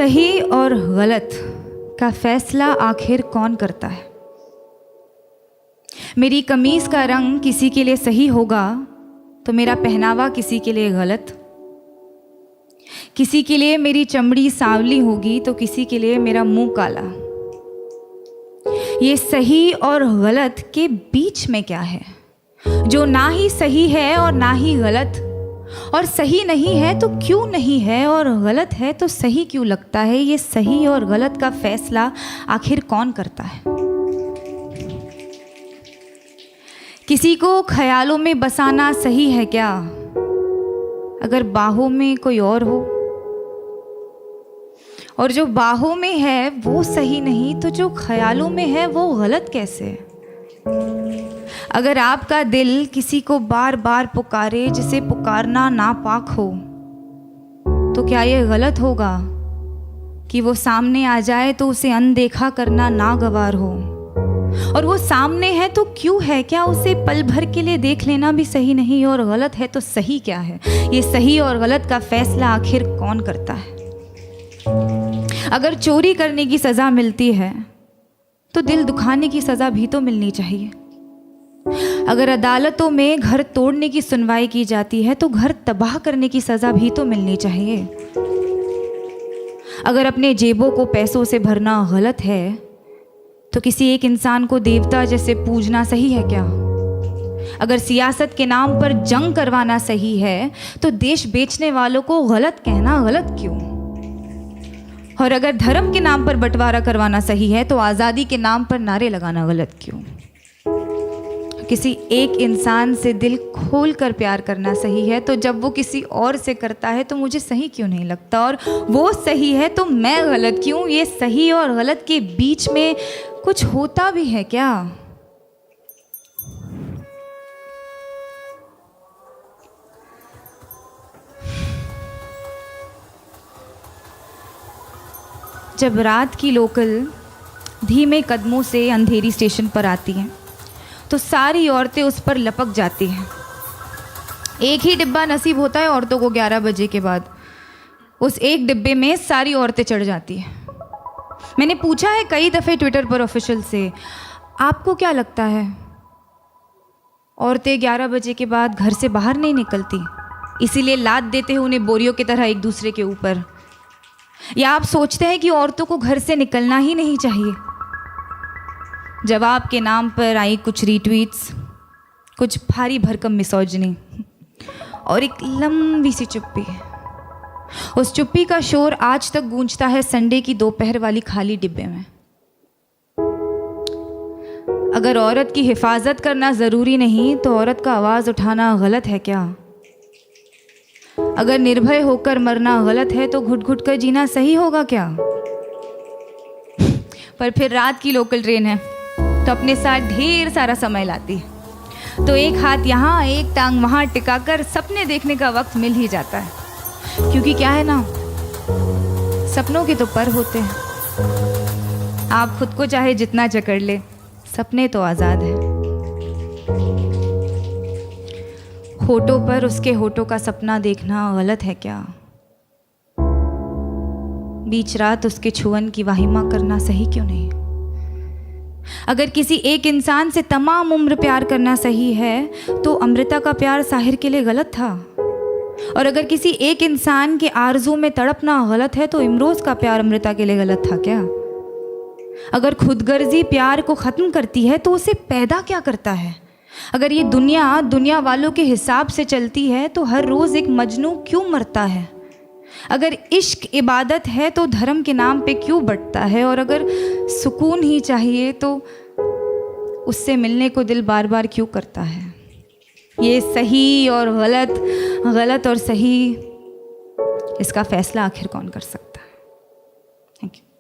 सही और गलत का फैसला आखिर कौन करता है? मेरी कमीज़ का रंग किसी के लिए सही होगा तो मेरा पहनावा किसी के लिए गलत। किसी के लिए मेरी चमड़ी सांवली होगी तो किसी के लिए मेरा मुंह काला। ये सही और गलत के बीच में क्या है, जो ना ही सही है और ना ही गलत, और सही नहीं है तो क्यों नहीं है, और गलत है तो सही क्यों लगता है? ये सही और गलत का फैसला आखिर कौन करता है? किसी को ख्यालों में बसाना सही है क्या, अगर बाहों में कोई और हो? और जो बाहों में है वो सही नहीं तो जो ख्यालों में है वो गलत कैसे? अगर आपका दिल किसी को बार बार पुकारे जिसे पुकारना नापाक हो, तो क्या ये गलत होगा कि वो सामने आ जाए तो उसे अनदेखा करना नागवार हो? और वो सामने है तो क्यों है? क्या उसे पल भर के लिए देख लेना भी सही नहीं? और गलत है तो सही क्या है? ये सही और गलत का फैसला आखिर कौन करता है? अगर चोरी करने की सज़ा मिलती है तो दिल दुखाने की सज़ा भी तो मिलनी चाहिए। अगर अदालतों में घर तोड़ने की सुनवाई की जाती है तो घर तबाह करने की सज़ा भी तो मिलनी चाहिए। अगर अपने जेबों को पैसों से भरना गलत है तो किसी एक इंसान को देवता जैसे पूजना सही है क्या? अगर सियासत के नाम पर जंग करवाना सही है तो देश बेचने वालों को गलत कहना गलत क्यों? और अगर धर्म के नाम पर बंटवारा करवाना सही है तो आज़ादी के नाम पर नारे लगाना गलत क्यों? किसी एक इंसान से दिल खोल कर प्यार करना सही है तो जब वो किसी और से करता है तो मुझे सही क्यों नहीं लगता? और वो सही है तो मैं गलत क्यों? ये सही और गलत के बीच में कुछ होता भी है क्या? जब रात की लोकल धीमे कदमों से अंधेरी स्टेशन पर आती हैं तो सारी औरतें उस पर लपक जाती हैं। एक ही डिब्बा नसीब होता है औरतों को 11 बजे के बाद। उस एक डिब्बे में सारी औरतें चढ़ जाती हैं। मैंने पूछा है कई दफ़े ट्विटर पर ऑफिशियल से, आपको क्या लगता है औरतें 11 बजे के बाद घर से बाहर नहीं निकलती, इसीलिए लाद देते हैं उन्हें बोरियों की तरह एक दूसरे के ऊपर? या आप सोचते हैं कि औरतों को घर से निकलना ही नहीं चाहिए? जवाब के नाम पर आई कुछ रीट्वीट्स, कुछ भारी भरकम मिसोजिनी और एक लंबी सी चुप्पी। उस चुप्पी का शोर आज तक गूंजता है संडे की दोपहर वाली खाली डिब्बे में। अगर औरत की हिफाजत करना ज़रूरी नहीं तो औरत का आवाज़ उठाना गलत है क्या? अगर निर्भय होकर मरना गलत है तो घुट घुट कर जीना सही होगा क्या? पर फिर रात की लोकल ट्रेन है तो अपने साथ ढेर सारा समय लाती है, तो एक हाथ यहाँ एक टांग वहाँ टिकाकर सपने देखने का वक्त मिल ही जाता है। क्योंकि क्या है ना, सपनों के तो पर होते हैं। आप खुद को चाहे जितना जकड़ ले, सपने तो आज़ाद है। होठों पर उसके होठों का सपना देखना गलत है क्या? बीच रात उसके छुअन की वाहिमा करना सही क्यों नहीं? अगर किसी एक इंसान से तमाम उम्र प्यार करना सही है तो अमृता का प्यार साहिर के लिए गलत था। और अगर किसी एक इंसान के आरज़ू में तड़पना गलत है तो इमरोज़ का प्यार अमृता के लिए गलत था क्या? अगर खुदगर्जी प्यार को ख़त्म करती है तो उसे पैदा क्या करता है? अगर ये दुनिया वालों के हिसाब से चलती है तो हर रोज़ एक मजनू क्यों मरता है? अगर इश्क इबादत है तो धर्म के नाम पे क्यों बंटता है? और अगर सुकून ही चाहिए तो उससे मिलने को दिल बार बार क्यों करता है? ये सही और गलत, गलत और सही, इसका फैसला आखिर कौन कर सकता है? Thank you.